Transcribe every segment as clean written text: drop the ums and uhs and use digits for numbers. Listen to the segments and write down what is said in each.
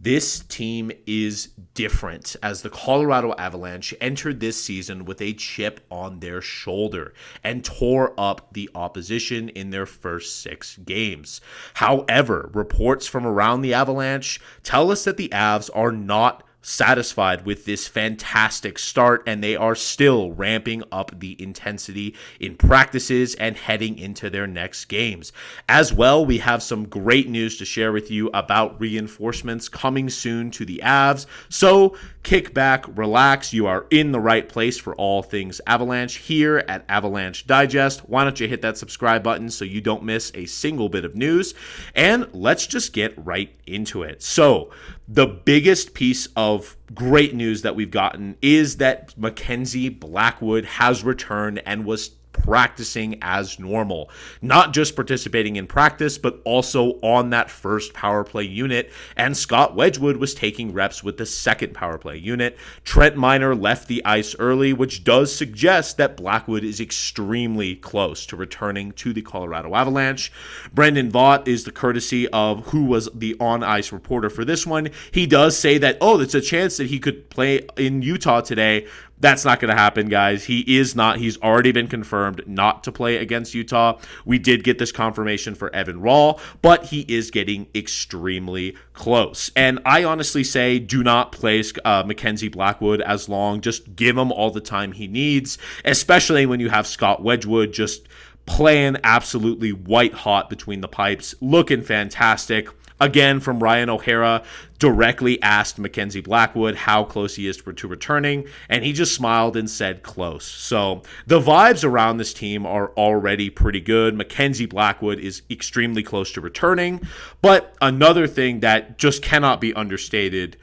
This team is different as the Colorado Avalanche entered this season with a chip on their shoulder and tore up the opposition in their first 6 games. However, reports from around the Avalanche tell us that the Avs are not satisfied with this fantastic start, and they are still ramping up the intensity in practices and heading into their next games. As well, we have some great news to share with you about reinforcements coming soon to the Avs. So kick back, relax. You are in the right place for all things Avalanche here at Avalanche Digest. Why don't you hit that subscribe button so you don't miss a single bit of news? And let's just get right into it. So the biggest piece of great news that we've gotten is that Mackenzie Blackwood has returned and was practicing as normal, not just participating in practice, but also on that first power play unit. And Scott Wedgwood was taking reps with the second power play unit. Trent Miner left the ice early, which does suggest that Blackwood is extremely close to returning to the Colorado Avalanche. Brendan Vaught is the courtesy of who was the on-ice reporter for this one. He does say that, there's a chance that he could play in Utah today. That's not going to happen, guys. He is not. He's already been confirmed not to play against Utah. We did get this confirmation for Evan Rawl, but he is getting extremely close. And I honestly say do not play Mackenzie Blackwood as long. Just give him all the time he needs, especially when you have Scott Wedgwood just playing absolutely white hot between the pipes, looking fantastic. Again, from Ryan O'Hara, directly asked Mackenzie Blackwood how close he is to returning, and he just smiled and said close. So the vibes around this team are already pretty good. Mackenzie Blackwood is extremely close to returning, but another thing that just cannot be understated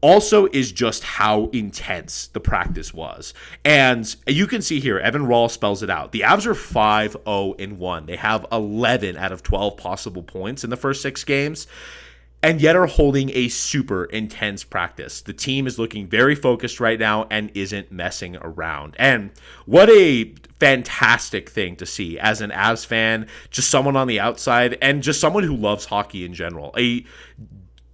also is just how intense the practice was. And you can see here, Evan Rawl spells it out. The Avs are 5-0-1. They have 11 out of 12 possible points in the first 6 games, and yet are holding a super intense practice. The team is looking very focused right now and isn't messing around. And what a fantastic thing to see as an Avs fan, just someone on the outside, and just someone who loves hockey in general. A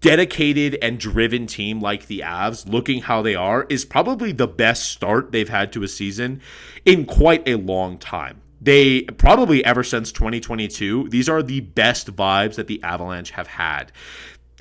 dedicated and driven team like the Avs, looking how they are, is probably the best start they've had to a season in quite a long time. They probably ever since 2022, these are the best vibes that the Avalanche have had.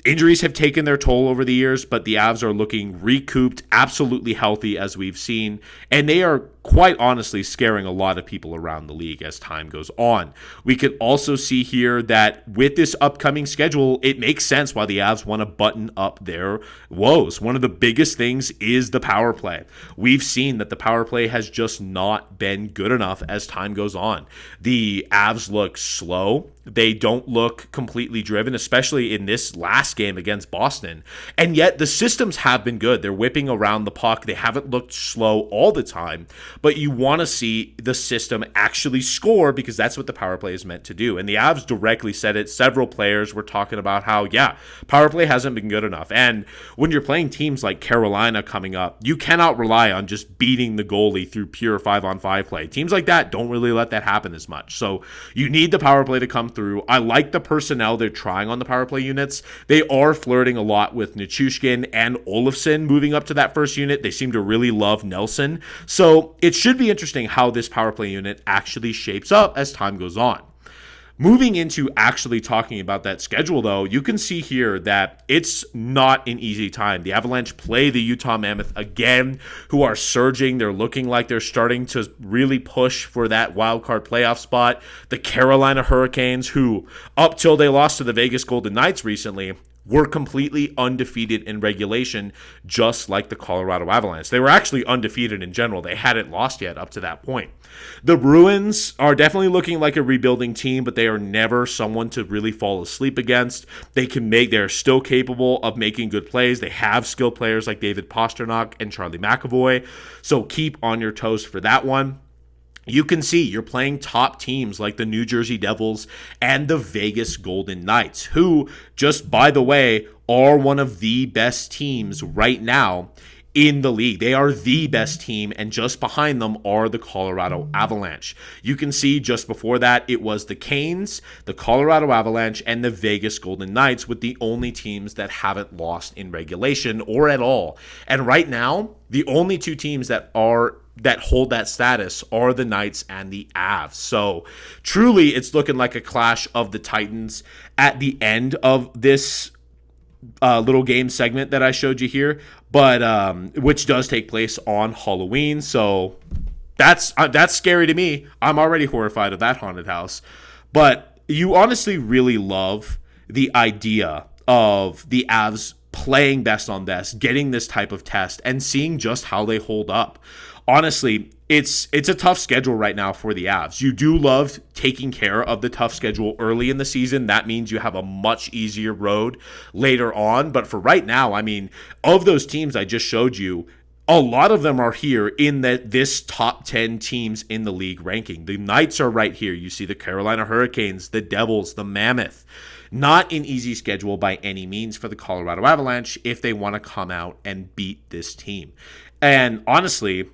Injuries have taken their toll over the years, but the Avs are looking recouped, absolutely healthy as we've seen, and they are quite honestly scaring a lot of people around the league as time goes on. We can also see here that with this upcoming schedule, it makes sense why the Avs want to button up their woes. One of the biggest things is the power play. We've seen that the power play has just not been good enough as time goes on. The Avs look slow. They don't look completely driven, especially in this last game against Boston. And yet the systems have been good. They're whipping around the puck. They haven't looked slow all the time. But you want to see the system actually score because that's what the power play is meant to do. And the Avs directly said it. Several players were talking about how, power play hasn't been good enough. And when you're playing teams like Carolina coming up, you cannot rely on just beating the goalie through pure 5-on-5 play. Teams like that don't really let that happen as much. So you need the power play to come through. I like the personnel they're trying on the power play units. They are flirting a lot with Nichushkin and Olofsson moving up to that first unit. They seem to really love Nelson. So it should be interesting how this power play unit actually shapes up as time goes on. Moving into actually talking about that schedule, though, you can see here that it's not an easy time. The Avalanche play the Utah Mammoth again, who are surging. They're looking like they're starting to really push for that wildcard playoff spot. The Carolina Hurricanes, who up till they lost to the Vegas Golden Knights recently, were completely undefeated in regulation, just like the Colorado Avalanche. They were actually undefeated in general. They hadn't lost yet up to that point. The Bruins are definitely looking like a rebuilding team, but they are never someone to really fall asleep against. They're still capable of making good plays. They have skilled players like David Pastrnak and Charlie McAvoy, so keep on your toes for that one. You can see you're playing top teams like the New Jersey Devils and the Vegas Golden Knights, who, just by the way, are one of the best teams right now in the league. They are the best team, and just behind them are the Colorado Avalanche. You can see just before that, it was the Canes, the Colorado Avalanche, and the Vegas Golden Knights, with the only teams that haven't lost in regulation or at all. And right now, the only two teams that hold that status are the Knights and the Avs. So truly, it's looking like a clash of the Titans at the end of this little game segment that I showed you here, but which does take place on Halloween. So that's scary to me. I'm already horrified of that haunted house. But you honestly really love the idea of the Avs playing best on best, getting this type of test, and seeing just how they hold up. Honestly, it's a tough schedule right now for the Avs. You do love taking care of the tough schedule early in the season. That means you have a much easier road later on. But for right now, I mean, of those teams I just showed you, a lot of them are here in this top 10 teams in the league ranking. The Knights are right here. You see the Carolina Hurricanes, the Devils, the Mammoth. Not an easy schedule by any means for the Colorado Avalanche if they want to come out and beat this team. And honestly,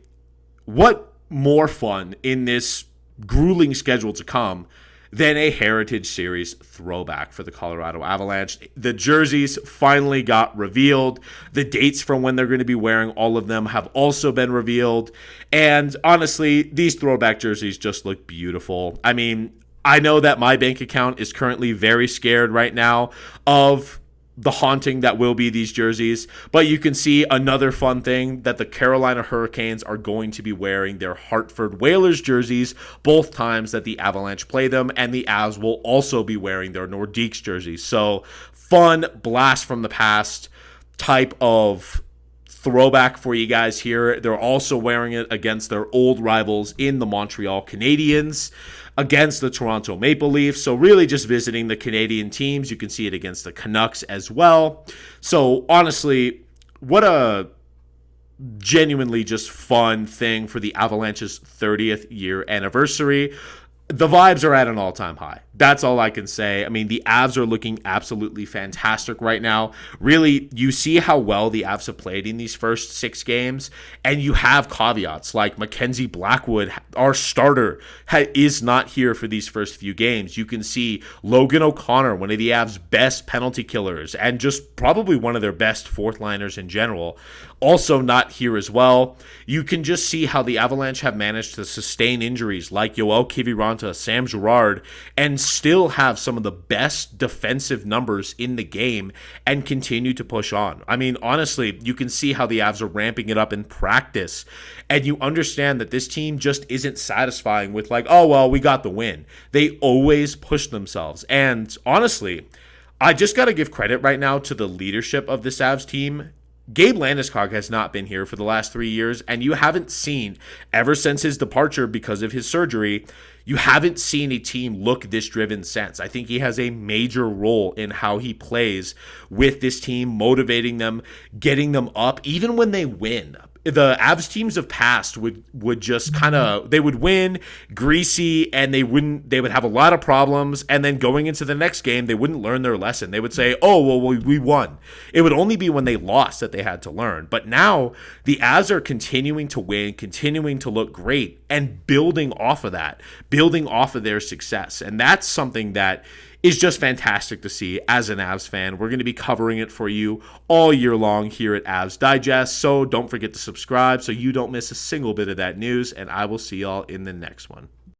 what more fun in this grueling schedule to come than a Heritage Series throwback for the Colorado Avalanche? The jerseys finally got revealed. The dates from when they're going to be wearing all of them have also been revealed. And honestly, these throwback jerseys just look beautiful. I mean, I know that my bank account is currently very scared right now of the haunting that will be these jerseys, but you can see another fun thing that the Carolina Hurricanes are going to be wearing their Hartford Whalers jerseys both times that the Avalanche play them, and the Avs will also be wearing their Nordiques jerseys. So fun blast from the past type of throwback for you guys here. They're also wearing it against their old rivals in the Montreal Canadiens, against the Toronto Maple Leafs. So really just visiting the Canadian teams. You can see it against the Canucks as well. So honestly, what a genuinely just fun thing for the Avalanche's 30th year anniversary. The vibes are at an all-time high. That's all I can say. I mean, the Avs are looking absolutely fantastic right now. Really, you see how well the Avs have played in these first 6 games, and you have caveats like Mackenzie Blackwood, our starter, is not here for these first few games. You can see Logan O'Connor, one of the Avs' best penalty killers, and just probably one of their best fourth-liners in general, also not here as well. You can just see how the Avalanche have managed to sustain injuries like Yoel Kiviranta, Sam Girard, and still have some of the best defensive numbers in the game and continue to push on. I mean, honestly, you can see how the Avs are ramping it up in practice, and you understand that this team just isn't satisfying with like, oh, well, we got the win. They always push themselves. And honestly, I just got to give credit right now to the leadership of this Avs team. Gabe Landeskog has not been here for the last 3 years, and you haven't seen, ever since his departure because of his surgery, you haven't seen a team look this driven since. I think he has a major role in how he plays with this team, motivating them, getting them up, even when they win. The Avs teams of past would just kind of, they would win greasy, and they would have a lot of problems, and then going into the next game, they wouldn't learn their lesson. They would say, oh, well, we won. It would only be when they lost that they had to learn. But now the Avs are continuing to win, continuing to look great, and building off of that, building off of their success. And that's something that is just fantastic to see as an Avs fan. We're going to be covering it for you all year long here at Avs Digest, so don't forget to subscribe so you don't miss a single bit of that news, and I will see y'all in the next one.